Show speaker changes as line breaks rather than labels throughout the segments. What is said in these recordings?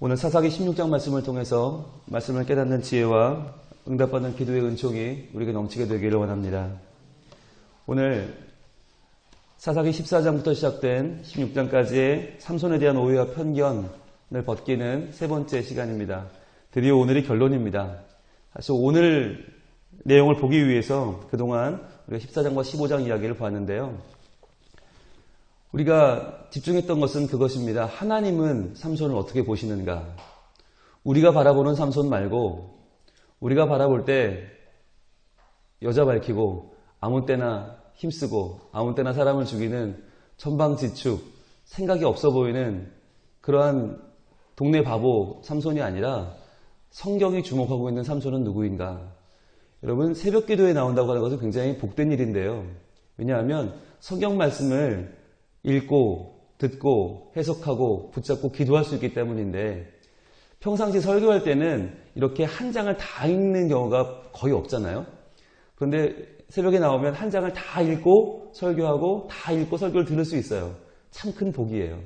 오늘 사사기 16장 말씀을 통해서 말씀을 깨닫는 지혜와 응답받는 기도의 은총이 우리에게 넘치게 되기를 원합니다. 오늘 사사기 14장부터 시작된 16장까지의 삼손에 대한 오해와 편견을 벗기는 세 번째 시간입니다. 드디어 오늘이 결론입니다. 사실 오늘 내용을 보기 위해서 그동안 우리가 14장과 15장 이야기를 봤는데요. 우리가 집중했던 것은 그것입니다. 하나님은 삼손을 어떻게 보시는가? 우리가 바라보는 삼손 말고 우리가 바라볼 때 여자 밝히고 아무 때나 힘쓰고 아무 때나 사람을 죽이는 천방지축, 생각이 없어 보이는 그러한 동네 바보 삼손이 아니라 성경이 주목하고 있는 삼손은 누구인가? 여러분, 새벽 기도에 나온다고 하는 것은 굉장히 복된 일인데요. 왜냐하면 성경 말씀을 읽고 듣고 해석하고 붙잡고 기도할 수 있기 때문인데, 평상시 설교할 때는 이렇게 한 장을 다 읽는 경우가 거의 없잖아요. 그런데 새벽에 나오면 한 장을 다 읽고 설교하고 다 읽고 설교를 들을 수 있어요. 참 큰 복이에요.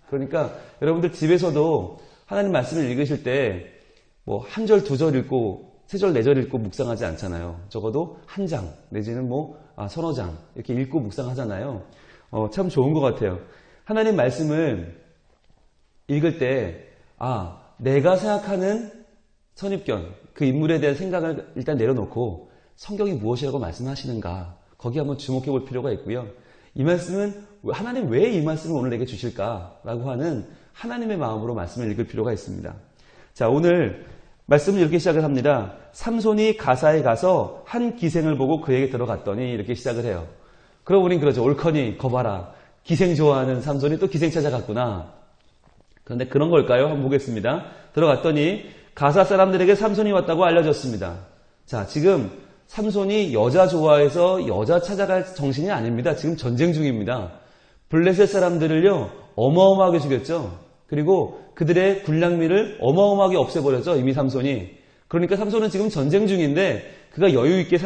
그러니까 여러분들 집에서도 하나님 말씀을 읽으실 때 뭐 한 절, 두 절 읽고 세 절, 네 절 읽고 묵상하지 않잖아요. 적어도 한 장 내지는 서너 장 이렇게 읽고 묵상하잖아요. 참 좋은 것 같아요. 하나님 말씀을 읽을 때 내가 생각하는 선입견, 그 인물에 대한 생각을 일단 내려놓고 성경이 무엇이라고 말씀하시는가, 거기 한번 주목해 볼 필요가 있고요. 이 말씀은 하나님 왜 이 말씀을 오늘 내게 주실까라고 하는 하나님의 마음으로 말씀을 읽을 필요가 있습니다. 자, 오늘 말씀을 이렇게 시작을 합니다. 삼손이 가사에 가서 한 기생을 보고 그에게 들어갔더니 이렇게 시작을 해요. 그럼 우린 그러죠. 옳거니 거봐라, 기생 좋아하는 삼손이 또 기생 찾아갔구나. 그런데 그런 걸까요? 한번 보겠습니다. 들어갔더니 가사 사람들에게 삼손이 왔다고 알려졌습니다. 자, 지금 삼손이 여자 좋아해서 여자 찾아갈 정신이 아닙니다. 지금 전쟁 중입니다. 블레셋 사람들을요 어마어마하게 죽였죠. 그리고 그들의 군량미를 어마어마하게 없애버렸죠. 이미 삼손이. 그러니까 삼손은 지금 전쟁 중인데 그가 여유 있게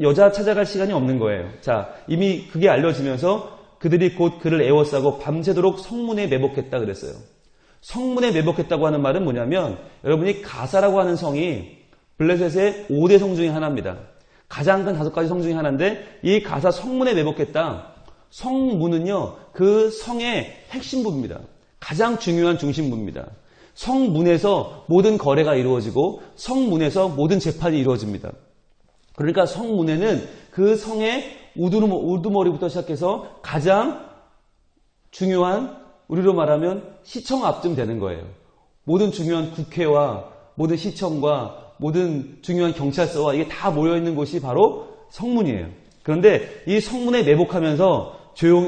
여자 찾아갈 시간이 없는 거예요. 자, 이미 그게 알려지면서 그들이 곧 그를 애워싸고 밤새도록 성문에 매복했다 그랬어요. 성문에 매복했다고 하는 말은 뭐냐면, 여러분이 가사라고 하는 성이 블레셋의 5대 성 중에 하나입니다. 가장 큰 5가지 성 중에 하나인데 이 가사 성문에 매복했다. 성문은요 그 성의 핵심부입니다. 가장 중요한 중심부입니다. 성문에서 모든 거래가 이루어지고 성문에서 모든 재판이 이루어집니다. 그러니까 성문에는 그 성의 우두머리부터 시작해서 가장 중요한, 우리로 말하면 시청 앞쯤 되는 거예요. 모든 중요한 국회와 모든 시청과 모든 중요한 경찰서와 이게 다 모여있는 곳이 바로 성문이에요. 그런데 이 성문에 매복하면서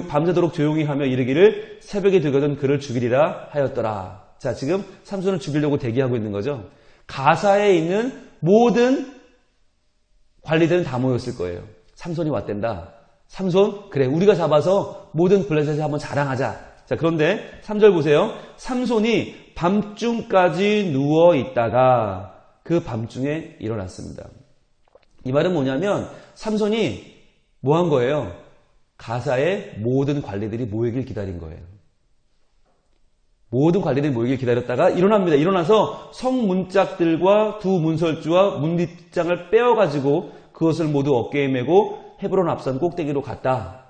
밤새도록 조용히 하며 이르기를 새벽에 들거든 그를 죽이리라 하였더라. 자, 지금 삼손을 죽이려고 대기하고 있는 거죠. 가사에 있는 모든 관리들은 다 모였을 거예요. 삼손이 왔댄다. 삼손, 그래, 우리가 잡아서 모든 블레셋에 한번 자랑하자. 자, 그런데 3절 보세요. 삼손이 밤중까지 누워 있다가 그 밤중에 일어났습니다. 이 말은 뭐냐면 삼손이 뭐 한 거예요? 가사의 모든 관리들이 모이길 기다린 거예요. 모든 관리들이 모이길 기다렸다가 일어납니다. 일어나서 성문짝들과 두 문설주와 문뒷장을 빼어가지고 그것을 모두 어깨에 메고 헤브론 앞산 꼭대기로 갔다.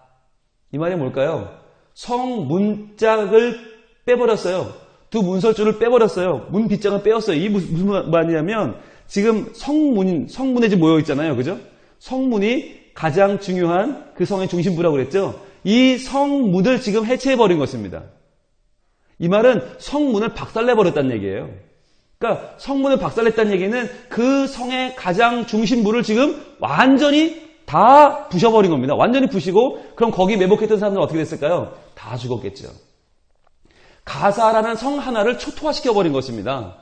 이 말이 뭘까요? 성문짝을 빼버렸어요. 두 문설주를 빼버렸어요. 문빗장을 빼었어요. 이 무슨 말이냐면 지금 성문에 지금 모여있잖아요. 그죠? 성문이 가장 중요한 그 성의 중심부라고 그랬죠? 이 성문을 지금 해체해버린 것입니다. 이 말은 성문을 박살내버렸다는 얘기예요. 그러니까 성문을 박살냈다는 얘기는 그 성의 가장 중심부를 지금 완전히 다 부셔버린 겁니다. 완전히 부시고, 그럼 거기 매복했던 사람들은 어떻게 됐을까요? 다 죽었겠죠. 가사라는 성 하나를 초토화시켜버린 것입니다.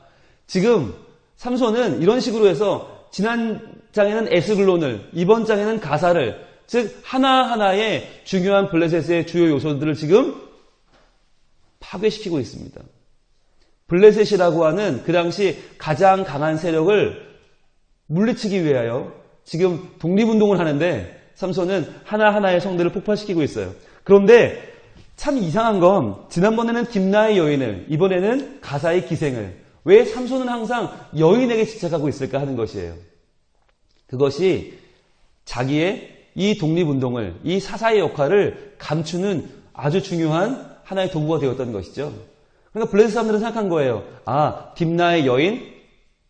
지금 삼손은 이런 식으로 해서 지난 장에는 에스글론을, 이번 장에는 가사를, 즉 하나하나의 중요한 블레셋의 주요 요소들을 지금 파괴시키고 있습니다. 블레셋이라고 하는 그 당시 가장 강한 세력을 물리치기 위하여 지금 독립운동을 하는데 삼손은 하나하나의 성들을 폭발시키고 있어요. 그런데 참 이상한 건 지난번에는 딥나의 여인을, 이번에는 가사의 기생을, 왜 삼손은 항상 여인에게 집착하고 있을까 하는 것이에요. 그것이 자기의 이 독립운동을, 이 사사의 역할을 감추는 아주 중요한 하나의 도구가 되었던 것이죠. 그러니까 블레셋 사람들은 생각한 거예요. 아, 딥나의 여인,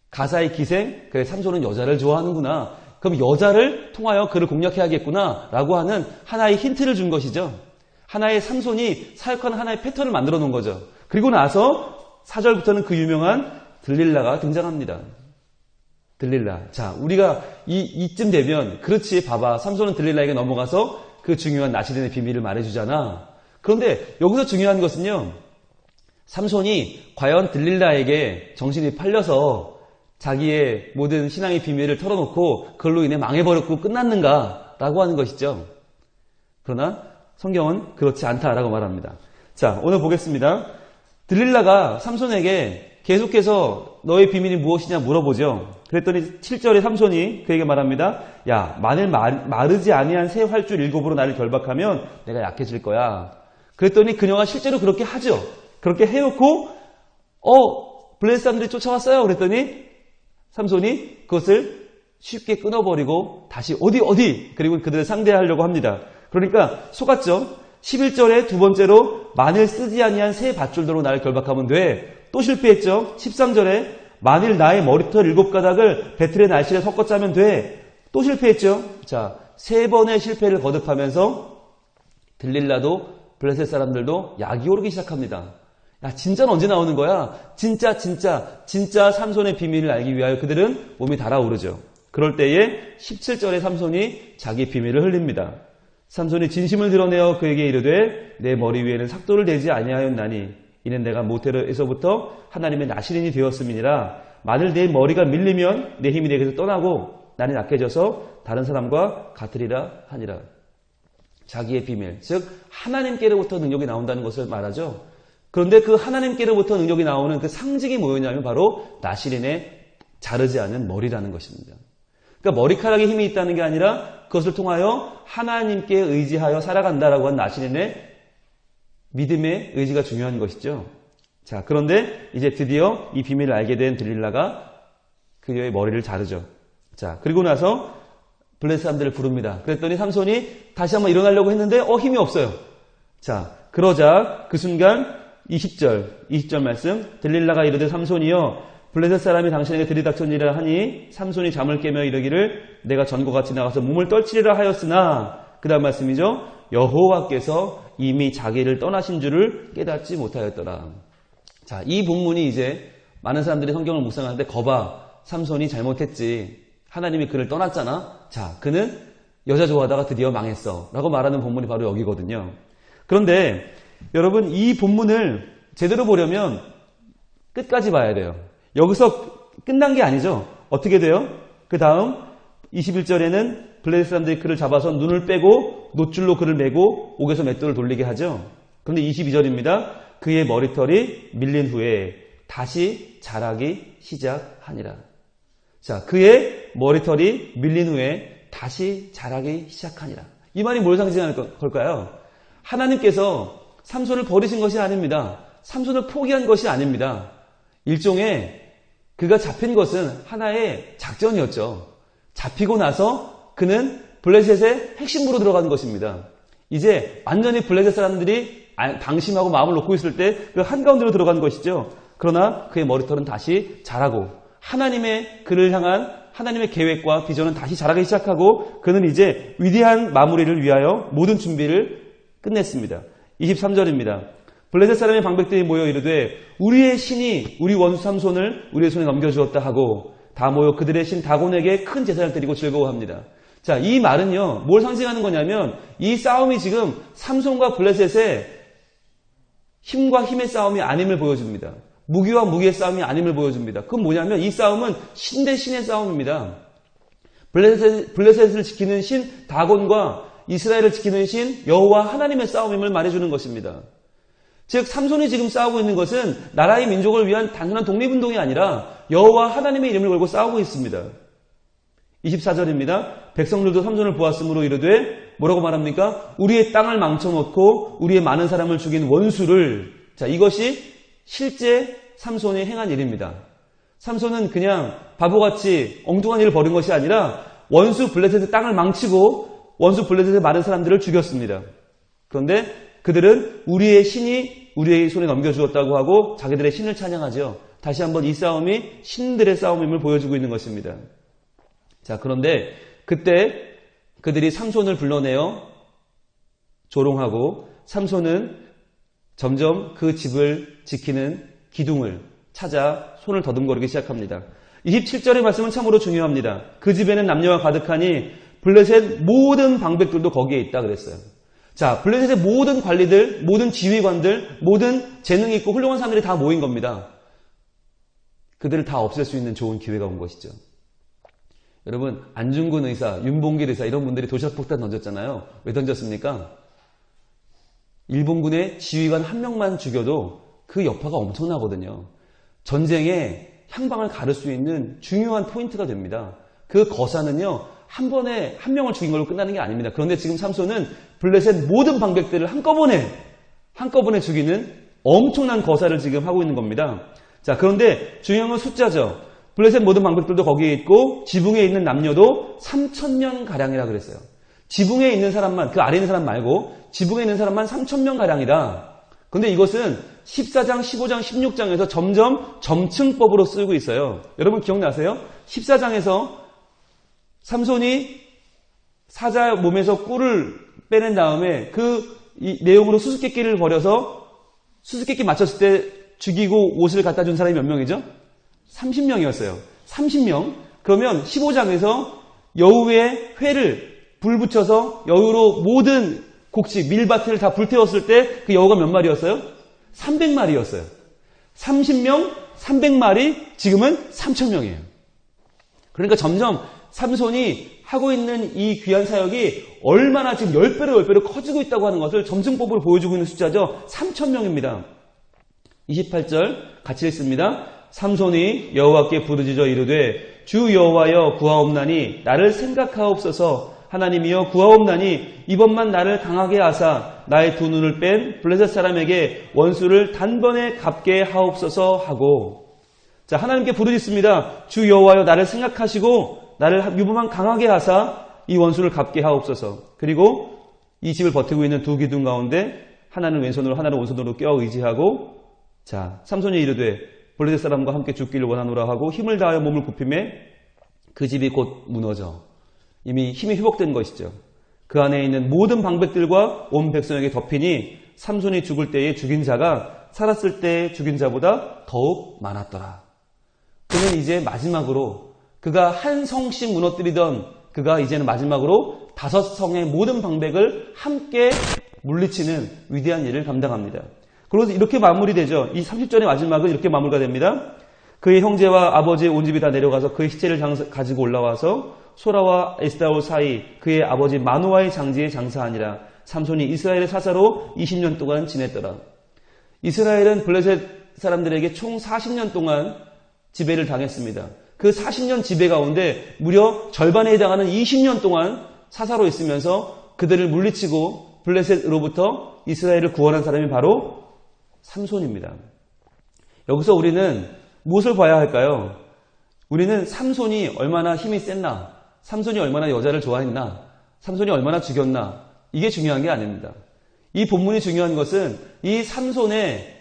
가사의 기생, 그래 삼손은 여자를 좋아하는구나. 그럼 여자를 통하여 그를 공략해야겠구나 라고 하는 하나의 힌트를 준 것이죠. 하나의 삼손이 사역하는 하나의 패턴을 만들어 놓은 거죠. 그리고 나서 4절부터는 그 유명한 들릴라가 등장합니다. 들릴라. 자, 우리가 이쯤 되면, 그렇지, 봐봐. 삼손은 들릴라에게 넘어가서 그 중요한 나시린의 비밀을 말해주잖아. 그런데 여기서 중요한 것은요, 삼손이 과연 들릴라에게 정신이 팔려서 자기의 모든 신앙의 비밀을 털어놓고 그걸로 인해 망해버렸고 끝났는가라고 하는 것이죠. 그러나 성경은 그렇지 않다라고 말합니다. 자, 오늘 보겠습니다. 들릴라가 삼손에게 계속해서 너의 비밀이 무엇이냐 물어보죠. 그랬더니 7절에 삼손이 그에게 말합니다. 야, 만일 마르지 아니한 새 활줄 7으로 나를 결박하면 내가 약해질 거야. 그랬더니 그녀가 실제로 그렇게 하죠. 그렇게 해놓고 블레셋 사람들이 쫓아왔어요. 그랬더니 삼손이 그것을 쉽게 끊어버리고 다시 어디 그리고 그들을 상대하려고 합니다. 그러니까 속았죠. 11절에 두 번째로 만일 쓰지 아니한 새 밧줄로 나를 결박하면 돼. 또 실패했죠. 13절에 만일 나의 머리털 7가닥을 배틀의 날씨에 섞어 짜면 돼. 또 실패했죠. 자, 3번의 실패를 거듭하면서 들릴라도 블레셋 사람들도 약이 오르기 시작합니다. 야, 진짜는 언제 나오는 거야? 진짜 삼손의 비밀을 알기 위하여 그들은 몸이 달아오르죠. 그럴 때에 17절에 삼손이 자기 비밀을 흘립니다. 삼손이 진심을 드러내어 그에게 이르되 내 머리 위에는 삭도를 대지 아니하였나니 이는 내가 모태에서부터 하나님의 나시린이 되었음이니라. 만일 내 머리가 밀리면 내 힘이 내게서 떠나고 나는 약해져서 다른 사람과 같으리라 하니라. 자기의 비밀, 즉 하나님께로부터 능력이 나온다는 것을 말하죠. 그런데 그 하나님께로부터 능력이 나오는 그 상징이 뭐였냐면 바로 나시린의 자르지 않은 머리라는 것입니다. 그러니까 머리카락에 힘이 있다는 게 아니라 그것을 통하여 하나님께 의지하여 살아간다라고 하는 나시린의 믿음의 의지가 중요한 것이죠. 자, 그런데 이제 드디어 이 비밀을 알게 된 들릴라가 그녀의 머리를 자르죠. 자, 그리고 나서 블레셋 사람들을 부릅니다. 그랬더니 삼손이 다시 한번 일어나려고 했는데 힘이 없어요. 자, 그러자 그 순간 20절 말씀, 들릴라가 이르되 삼손이여 블레셋 사람이 당신에게 들이닥쳤니라 하니 삼손이 잠을 깨며 이르기를 내가 전과 같이 나가서 몸을 떨치리라 하였으나 그 다음 말씀이죠. 여호와께서 이미 자기를 떠나신 줄을 깨닫지 못하였더라. 자, 이 본문이 이제 많은 사람들이 성경을 묵상하는데 거봐, 삼손이 잘못했지. 하나님이 그를 떠났잖아. 자, 그는 여자 좋아하다가 드디어 망했어 라고 말하는 본문이 바로 여기거든요. 그런데 여러분, 이 본문을 제대로 보려면 끝까지 봐야 돼요. 여기서 끝난 게 아니죠. 어떻게 돼요? 그 다음 21절에는 블레셋 사람들이 그를 잡아서 눈을 빼고 놋줄로 그를 매고 옥에서 맷돌을 돌리게 하죠. 그런데 22절입니다. 그의 머리털이 밀린 후에 다시 자라기 시작하니라. 자, 그의 머리털이 밀린 후에 다시 자라기 시작하니라. 이 말이 뭘 상징하는 걸까요? 하나님께서 삼손을 버리신 것이 아닙니다. 삼손을 포기한 것이 아닙니다. 일종의 그가 잡힌 것은 하나의 작전이었죠. 잡히고 나서 그는 블레셋의 핵심부로 들어가는 것입니다. 이제 완전히 블레셋 사람들이 방심하고 마음을 놓고 있을 때 그 한가운데로 들어가는 것이죠. 그러나 그의 머리털은 다시 자라고 하나님의 그를 향한 하나님의 계획과 비전은 다시 자라기 시작하고 그는 이제 위대한 마무리를 위하여 모든 준비를 끝냈습니다. 23절입니다. 블레셋 사람의 방백들이 모여 이르되 우리의 신이 우리 원수 삼손을 우리의 손에 넘겨주었다 하고 다 모여 그들의 신 다곤에게 큰 제사를 드리고 즐거워합니다. 자, 이 말은요, 뭘 상징하는 거냐면 이 싸움이 지금 삼손과 블레셋의 힘과 힘의 싸움이 아님을 보여줍니다. 무기와 무기의 싸움이 아님을 보여줍니다. 그건 뭐냐면 이 싸움은 신 대 신의 싸움입니다. 블레셋을 지키는 신 다곤과 이스라엘을 지키는 신 여호와 하나님의 싸움임을 말해주는 것입니다. 즉 삼손이 지금 싸우고 있는 것은 나라의 민족을 위한 단순한 독립운동이 아니라 여호와 하나님의 이름을 걸고 싸우고 있습니다. 24절입니다. 백성들도 삼손을 보았으므로 이르되 뭐라고 말합니까? 우리의 땅을 망쳐놓고 우리의 많은 사람을 죽인 원수를, 자, 이것이 실제 삼손이 행한 일입니다. 삼손은 그냥 바보같이 엉뚱한 일을 벌인 것이 아니라 원수 블레셋의 땅을 망치고 원수 블레셋의 많은 사람들을 죽였습니다. 그런데 그들은 우리의 신이 우리의 손에 넘겨주었다고 하고 자기들의 신을 찬양하죠. 다시 한번 이 싸움이 신들의 싸움임을 보여주고 있는 것입니다. 자, 그런데 그때 그들이 삼손을 불러내어 조롱하고 삼손은 점점 그 집을 지키는 기둥을 찾아 손을 더듬거리기 시작합니다. 27절의 말씀은 참으로 중요합니다. 그 집에는 남녀가 가득하니 블레셋 모든 방백들도 거기에 있다 그랬어요. 자, 블레셋의 모든 관리들, 모든 지휘관들, 모든 재능 있고 훌륭한 사람들이 다 모인 겁니다. 그들을 다 없앨 수 있는 좋은 기회가 온 것이죠. 여러분, 안중근 의사, 윤봉길 의사 이런 분들이 도시락폭탄 던졌잖아요. 왜 던졌습니까? 일본군의 지휘관 한 명만 죽여도 그 여파가 엄청나거든요. 전쟁에 향방을 가를 수 있는 중요한 포인트가 됩니다. 그 거사는요, 한 번에 한 명을 죽인 걸로 끝나는 게 아닙니다. 그런데 지금 삼손은 블레셋 모든 방백들을 한꺼번에 죽이는 엄청난 거사를 지금 하고 있는 겁니다. 자, 그런데 중요한 건 숫자죠. 블레셋 모든 방백들도 거기에 있고 지붕에 있는 남녀도 3,000명 가량이라 그랬어요. 지붕에 있는 사람만, 그 아래에 있는 사람 말고 지붕에 있는 사람만 3,000명 가량이다. 그런데 이것은 14장, 15장, 16장에서 점점 점층법으로 쓰고 있어요. 여러분 기억나세요? 14장에서 삼손이 사자 몸에서 꿀을 빼낸 다음에 이 내용으로 수수께끼를 벌여서 수수께끼 맞췄을 때 죽이고 옷을 갖다 준 사람이 몇 명이죠? 30명이었어요. 30명. 그러면 15장에서 여우의 회를 불 붙여서 여우로 모든 곡식, 밀밭을 다 불태웠을 때 그 여우가 몇 마리였어요? 300마리였어요. 30명, 300마리, 지금은 3,000명이에요. 그러니까 점점 삼손이 하고 있는 이 귀한 사역이 얼마나 지금 10배로 커지고 있다고 하는 것을 점층법으로 보여주고 있는 숫자죠. 3,000명입니다. 28절 같이 읽습니다. 삼손이 여호와께 부르짖어 이르되 주 여호와여 구하옵나니 나를 생각하옵소서. 하나님이여 구하옵나니 이번만 나를 강하게 하사 나의 두 눈을 뺀 블레셋 사람에게 원수를 단번에 갚게 하옵소서 하고, 자, 하나님께 부르짖습니다. 주 여호와여 나를 생각하시고 나를 유부만 강하게 하사 이 원수를 갚게 하옵소서. 그리고 이 집을 버티고 있는 두 기둥 가운데 하나는 왼손으로 하나는 오른손으로 껴 의지하고, 자, 삼손이 이르되 블레셋 사람과 함께 죽기를 원하노라 하고 힘을 다하여 몸을 굽히매 그 집이 곧 무너져 이미 힘이 회복된 것이죠. 그 안에 있는 모든 방백들과 온 백성에게 덮이니 삼손이 죽을 때에 죽인 자가 살았을 때에 죽인 자보다 더욱 많았더라. 그는 이제 마지막으로 그가 한 성씩 무너뜨리던 그가 이제는 마지막으로 5성의 모든 방백을 함께 물리치는 위대한 일을 감당합니다. 그래서 이렇게 마무리되죠. 이 30절의 마지막은 이렇게 마무리가 됩니다. 그의 형제와 아버지의 온 집이 다 내려가서 그의 시체를 가지고 올라와서 소라와 에스다올 사이 그의 아버지 마노아의 장지에 장사하니라. 삼손이 이스라엘의 사사로 20년 동안 지냈더라. 이스라엘은 블레셋 사람들에게 총 40년 동안 지배를 당했습니다. 그 40년 지배 가운데 무려 절반에 해당하는 20년 동안 사사로 있으면서 그들을 물리치고 블레셋으로부터 이스라엘을 구원한 사람이 바로 삼손입니다. 여기서 우리는 무엇을 봐야 할까요? 우리는 삼손이 얼마나 힘이 셌나, 삼손이 얼마나 여자를 좋아했나, 삼손이 얼마나 죽였나, 이게 중요한 게 아닙니다. 이 본문이 중요한 것은 이 삼손의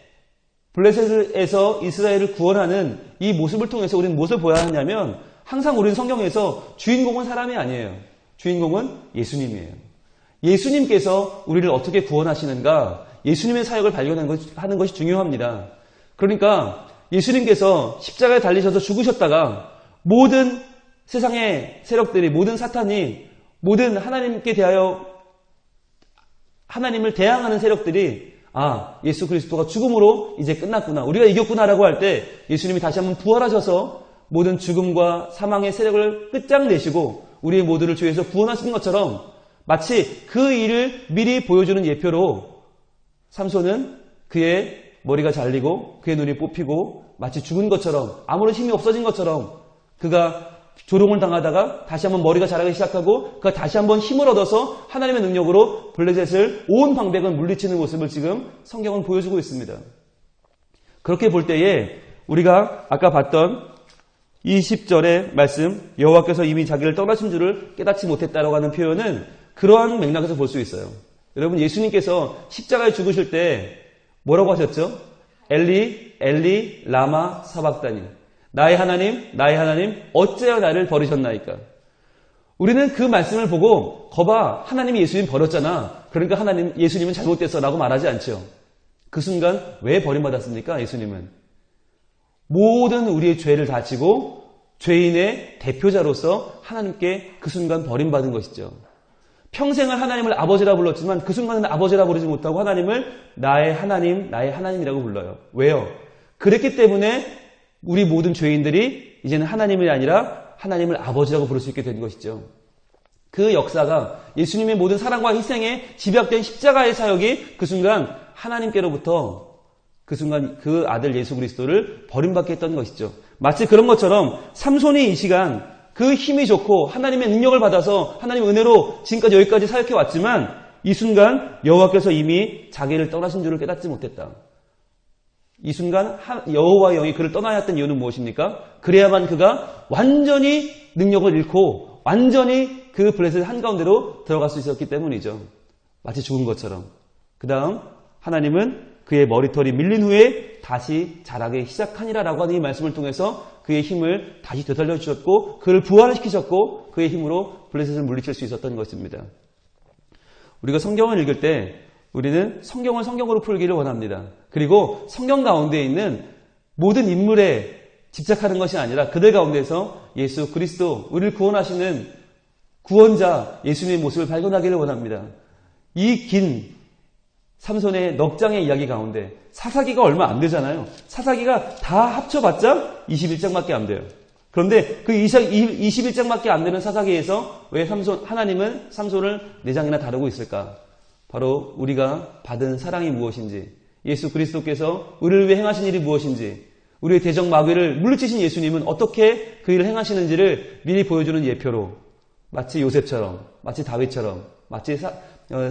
블레셋에서 이스라엘을 구원하는 이 모습을 통해서 우리는 무엇을 보아야 하냐면, 항상 우리는 성경에서 주인공은 사람이 아니에요. 주인공은 예수님이에요. 예수님께서 우리를 어떻게 구원하시는가, 예수님의 사역을 발견하는 것이 중요합니다. 그러니까 예수님께서 십자가에 달리셔서 죽으셨다가 모든 세상의 세력들이, 모든 사탄이, 모든 하나님께 대하여 하나님을 대항하는 세력들이 예수 그리스도가 죽음으로 이제 끝났구나, 우리가 이겼구나라고 할 때 예수님이 다시 한번 부활하셔서 모든 죽음과 사망의 세력을 끝장내시고 우리의 모두를 주에서 구원하신 것처럼, 마치 그 일을 미리 보여주는 예표로 삼손은 그의 머리가 잘리고 그의 눈이 뽑히고 마치 죽은 것처럼, 아무런 힘이 없어진 것처럼 그가 조롱을 당하다가 다시 한번 머리가 자라기 시작하고 그 다시 한번 힘을 얻어서 하나님의 능력으로 블레셋을 온 방백을 물리치는 모습을 지금 성경은 보여주고 있습니다. 그렇게 볼 때에 우리가 아까 봤던 20절의 말씀, 여호와께서 이미 자기를 떠나신 줄을 깨닫지 못했다라고 하는 표현은 그러한 맥락에서 볼 수 있어요. 여러분, 예수님께서 십자가에 죽으실 때 뭐라고 하셨죠? 엘리 엘리 라마 사박다니, 나의 하나님 어찌하여 나를 버리셨나이까. 우리는 그 말씀을 보고 거봐, 하나님이 예수님 버렸잖아, 그러니까 예수님은 잘못됐어 라고 말하지 않죠. 그 순간 왜 버림받았습니까? 예수님은 모든 우리의 죄를 다 지고 죄인의 대표자로서 하나님께 그 순간 버림받은 것이죠. 평생을 하나님을 아버지라 불렀지만 그 순간은 아버지라 부르지 못하고 하나님을 나의 하나님이라고 불러요. 왜요? 그랬기 때문에 우리 모든 죄인들이 이제는 하나님이 아니라 하나님을 아버지라고 부를 수 있게 된 것이죠. 그 역사가 예수님의 모든 사랑과 희생에 집약된 십자가의 사역이 그 순간 하나님께로부터 그 순간 그 아들 예수 그리스도를 버림받게 했던 것이죠. 마치 그런 것처럼 삼손이 이 시간 그 힘이 좋고 하나님의 능력을 받아서 하나님의 은혜로 지금까지 여기까지 사역해 왔지만 이 순간 여호와께서 이미 자기를 떠나신 줄을 깨닫지 못했다. 이 순간 여호와의 영이 그를 떠나야 했던 이유는 무엇입니까? 그래야만 그가 완전히 능력을 잃고 완전히 그 블레셋 한가운데로 들어갈 수 있었기 때문이죠. 마치 죽은 것처럼. 그 다음 하나님은 그의 머리털이 밀린 후에 다시 자라기 시작하니라라고 하는 이 말씀을 통해서 그의 힘을 다시 되살려 주셨고 그를 부활시키셨고 그의 힘으로 블레셋을 물리칠 수 있었던 것입니다. 우리가 성경을 읽을 때 우리는 성경을 성경으로 풀기를 원합니다. 그리고 성경 가운데 있는 모든 인물에 집착하는 것이 아니라 그들 가운데서 예수 그리스도, 우리를 구원하시는 구원자 예수님의 모습을 발견하기를 원합니다. 이 긴 삼손의 넉 장의 이야기 가운데 사사기가 얼마 안 되잖아요. 사사기가 다 합쳐봤자 21장밖에 안 돼요. 그런데 그 21장밖에 안 되는 사사기에서 왜 하나님은 삼손을 4장이나 다루고 있을까? 바로 우리가 받은 사랑이 무엇인지, 예수 그리스도께서 우리를 위해 행하신 일이 무엇인지, 우리의 대적 마귀를 물리치신 예수님은 어떻게 그 일을 행하시는지를 미리 보여주는 예표로 마치 요셉처럼, 마치 다윗처럼, 마치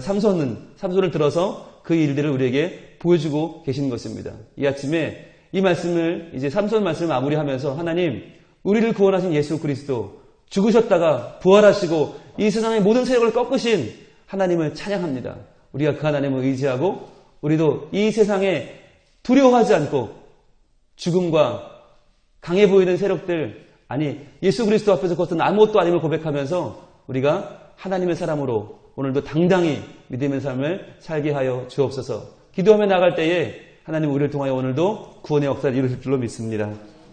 삼손을 들어서 그 일들을 우리에게 보여주고 계시는 것입니다. 이 아침에 이 말씀을 이제 삼손 말씀을 마무리하면서 하나님, 우리를 구원하신 예수 그리스도, 죽으셨다가 부활하시고 이 세상의 모든 세력을 꺾으신 하나님을 찬양합니다. 우리가 그 하나님을 의지하고 우리도 이 세상에 두려워하지 않고 죽음과 강해 보이는 세력들, 아니 예수 그리스도 앞에서 그것은 아무것도 아님을 고백하면서 우리가 하나님의 사람으로 오늘도 당당히 믿음의 삶을 살게 하여 주옵소서. 기도하며 나갈 때에 하나님 우리를 통하여 오늘도 구원의 역사를 이루실 줄로 믿습니다.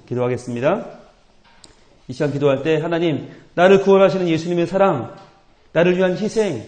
기도하겠습니다. 이 시간 기도할 때 하나님, 나를 구원하시는 예수님의 사랑, 나를 위한 희생,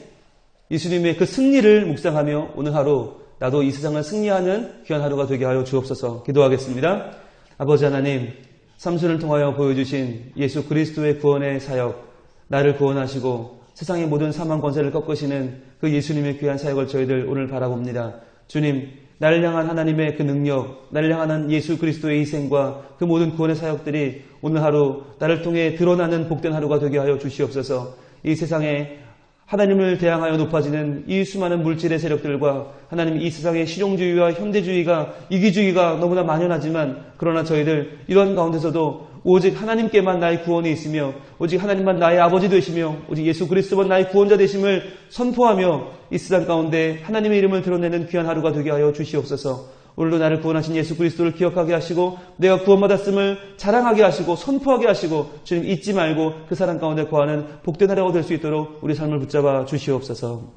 예수님의 그 승리를 묵상하며 오늘 하루 나도 이 세상을 승리하는 귀한 하루가 되게 하여 주옵소서. 기도하겠습니다. 아버지 하나님, 삼손을 통하여 보여주신 예수 그리스도의 구원의 사역, 나를 구원하시고 세상의 모든 사망 권세를 꺾으시는 그 예수님의 귀한 사역을 저희들 오늘 바라봅니다. 주님, 나를 향한 하나님의 그 능력, 나를 향한 예수 그리스도의 희생과 그 모든 구원의 사역들이 오늘 하루 나를 통해 드러나는 복된 하루가 되게 하여 주시옵소서. 이 세상에 하나님을 대항하여 높아지는 이 수많은 물질의 세력들과 하나님, 이 세상의 실용주의와 현대주의가, 이기주의가 너무나 만연하지만 그러나 저희들 이런 가운데서도 오직 하나님께만 나의 구원이 있으며 오직 하나님만 나의 아버지 되시며 오직 예수 그리스도만 나의 구원자 되심을 선포하며 이 세상 가운데 하나님의 이름을 드러내는 귀한 하루가 되게 하여 주시옵소서. 오늘도 나를 구원하신 예수 그리스도를 기억하게 하시고 내가 구원받았음을 자랑하게 하시고 선포하게 하시고 주님 잊지 말고 그 사랑 가운데 거하는 복된 하루가 될 수 있도록 우리 삶을 붙잡아 주시옵소서.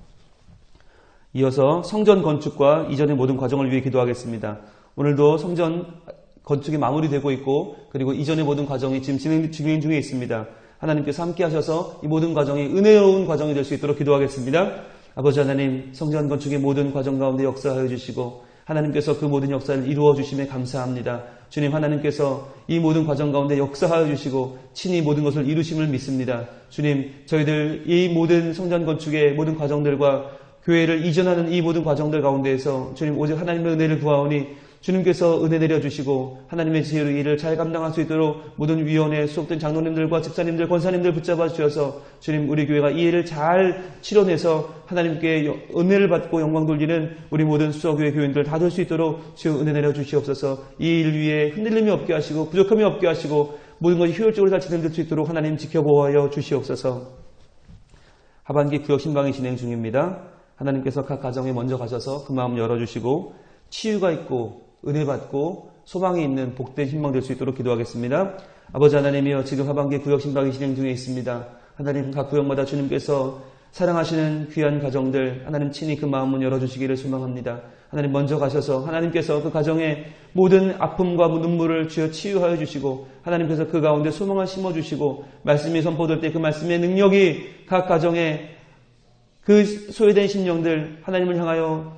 이어서 성전 건축과 이전의 모든 과정을 위해 기도하겠습니다. 오늘도 성전 건축이 마무리되고 있고 그리고 이전의 모든 과정이 지금 진행 중에 있습니다. 하나님께서 함께 하셔서 이 모든 과정이 은혜로운 과정이 될 수 있도록 기도하겠습니다. 아버지 하나님, 성전 건축의 모든 과정 가운데 역사하여 주시고 하나님께서 그 모든 역사를 이루어 주심에 감사합니다. 주님, 하나님께서 이 모든 과정 가운데 역사하여 주시고 친히 모든 것을 이루심을 믿습니다. 주님, 저희들 이 모든 성전 건축의 모든 과정들과 교회를 이전하는 이 모든 과정들 가운데에서 주님 오직 하나님의 은혜를 구하오니 주님께서 은혜 내려주시고 하나님의 지혜로 일을 잘 감당할 수 있도록 모든 위원회 수석된 장로님들과 집사님들, 권사님들 붙잡아 주셔서 주님 우리 교회가 이 일을 잘 치러내서 하나님께 은혜를 받고 영광 돌리는 우리 모든 수석교회 교인들 다 될 수 있도록 주여 은혜 내려주시옵소서. 이 일 위에 흔들림이 없게 하시고 부족함이 없게 하시고 모든 것이 효율적으로 잘 진행될 수 있도록 하나님 지켜보아여 주시옵소서. 하반기 구역 신방이 진행 중입니다. 하나님께서 각 가정에 먼저 가셔서 그 마음 열어주시고 치유가 있고 은혜 받고 소망이 있는 복된 신방 될 수 있도록 기도하겠습니다. 아버지 하나님이여, 지금 하반기 구역 신방이 진행 중에 있습니다. 하나님 각 구역마다 주님께서 사랑하시는 귀한 가정들 하나님 친히 그 마음을 열어주시기를 소망합니다. 하나님 먼저 가셔서 하나님께서 그 가정의 모든 아픔과 눈물을 주여 치유하여 주시고 하나님께서 그 가운데 소망을 심어주시고 말씀이 선포될 때 그 말씀의 능력이 각 가정에 그 소외된 심령들, 하나님을 향하여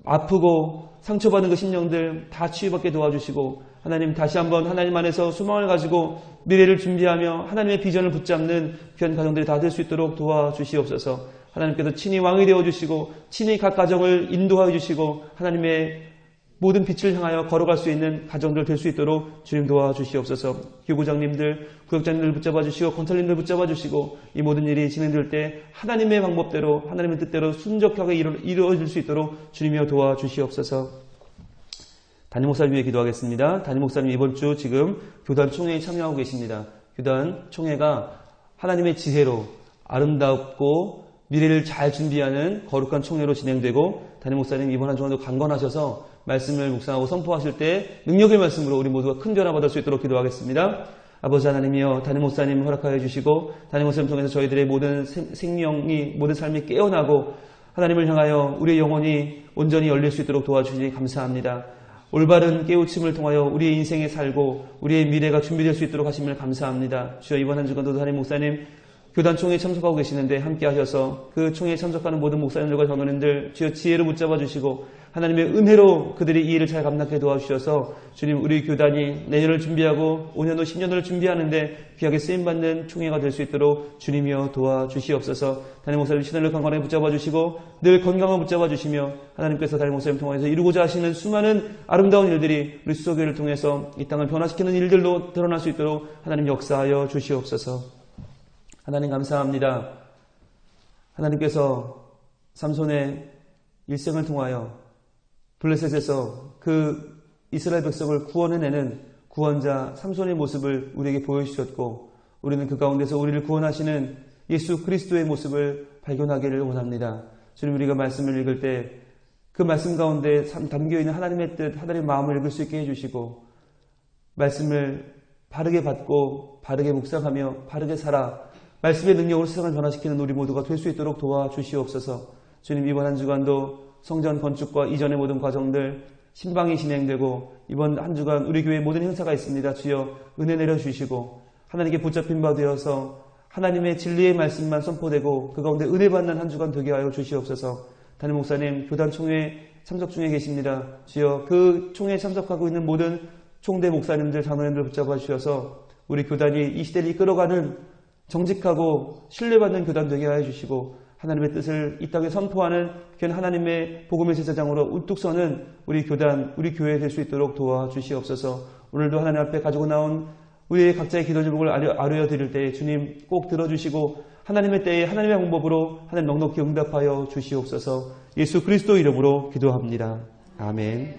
아프고 상처받은 그 심령들 다 치유받게 도와주시고 하나님 다시 한번 하나님 안에서 소망을 가지고 미래를 준비하며 하나님의 비전을 붙잡는 귀한 가정들이 다 될 수 있도록 도와주시옵소서. 하나님께서 친히 왕이 되어주시고 친히 각 가정을 인도하여 주시고 하나님의 모든 빛을 향하여 걸어갈 수 있는 가정들 될 수 있도록 주님 도와주시옵소서. 교구장님들, 구역장님들 붙잡아 주시고 건설님들 붙잡아 주시고 이 모든 일이 진행될 때 하나님의 방법대로 하나님의 뜻대로 순적하게 이루어질 수 있도록 주님이여 도와주시옵소서. 담임 목사님 위해 기도하겠습니다. 담임 목사님 이번 주 지금 교단 총회에 참여하고 계십니다. 교단 총회가 하나님의 지혜로 아름답고 미래를 잘 준비하는 거룩한 총회로 진행되고 담임 목사님 이번 한 주간도 강건하셔서 말씀을 묵상하고 선포하실 때 능력의 말씀으로 우리 모두가 큰 변화 받을 수 있도록 기도하겠습니다. 아버지 하나님이여, 담임 목사님 허락하여 주시고 담임 목사님 통해서 저희들의 모든 생명이 모든 삶이 깨어나고 하나님을 향하여 우리의 영혼이 온전히 열릴 수 있도록 도와주시니 감사합니다. 올바른 깨우침을 통하여 우리의 인생에 살고 우리의 미래가 준비될 수 있도록 하심을 감사합니다. 주여 이번 한 주간도 담임 목사님 교단 총회에 참석하고 계시는데 함께 하셔서 그 총회에 참석하는 모든 목사님들과 장로님들 주여 지혜로 붙잡아 주시고 하나님의 은혜로 그들이 이 일을 잘 감당하게 도와주셔서 주님 우리 교단이 내년을 준비하고 5년 후 10년 후를 준비하는데 귀하게 쓰임받는 총회가 될 수 있도록 주님이여 도와주시옵소서. 담임 목사님 시선을 건강하게 붙잡아 주시고 늘 건강을 붙잡아 주시며 하나님께서 담임 목사님 통해서 이루고자 하시는 수많은 아름다운 일들이 우리 수소교회를 통해서 이 땅을 변화시키는 일들로 드러날 수 있도록 하나님 역사하여 주시옵소서. 하나님 감사합니다. 하나님께서 삼손의 일생을 통하여 블레셋에서 그 이스라엘 백성을 구원해내는 구원자 삼손의 모습을 우리에게 보여주셨고 우리는 그 가운데서 우리를 구원하시는 예수 그리스도의 모습을 발견하기를 원합니다. 주님 우리가 말씀을 읽을 때 그 말씀 가운데 담겨있는 하나님의 뜻, 하나님의 마음을 읽을 수 있게 해주시고 말씀을 바르게 받고 바르게 묵상하며 바르게 살아 말씀의 능력으로 세상을 변화시키는 우리 모두가 될 수 있도록 도와주시옵소서. 주님 이번 한 주간도 성전 건축과 이전의 모든 과정들 신방이 진행되고 이번 한 주간 우리 교회에 모든 행사가 있습니다. 주여 은혜 내려주시고 하나님께 붙잡힌 바 되어서 하나님의 진리의 말씀만 선포되고 그 가운데 은혜 받는 한 주간 되게 하여 주시옵소서. 담임 목사님 교단 총회 참석 중에 계십니다. 주여 그 총회에 참석하고 있는 모든 총대 목사님들 장로님들 붙잡아 주셔서 우리 교단이 이 시대를 이끌어가는 정직하고 신뢰받는 교단 되게 하여 주시고 하나님의 뜻을 이 땅에 선포하는 귀한 하나님의 복음의 제사장으로 우뚝 서는 우리 교단, 우리 교회 될 수 있도록 도와주시옵소서. 오늘도 하나님 앞에 가지고 나온 우리의 각자의 기도 제목을 아뢰어 드릴 때 주님 꼭 들어주시고 하나님의 때에 하나님의 방법으로 하나님 넉넉히 응답하여 주시옵소서. 예수 그리스도 이름으로 기도합니다. 아멘.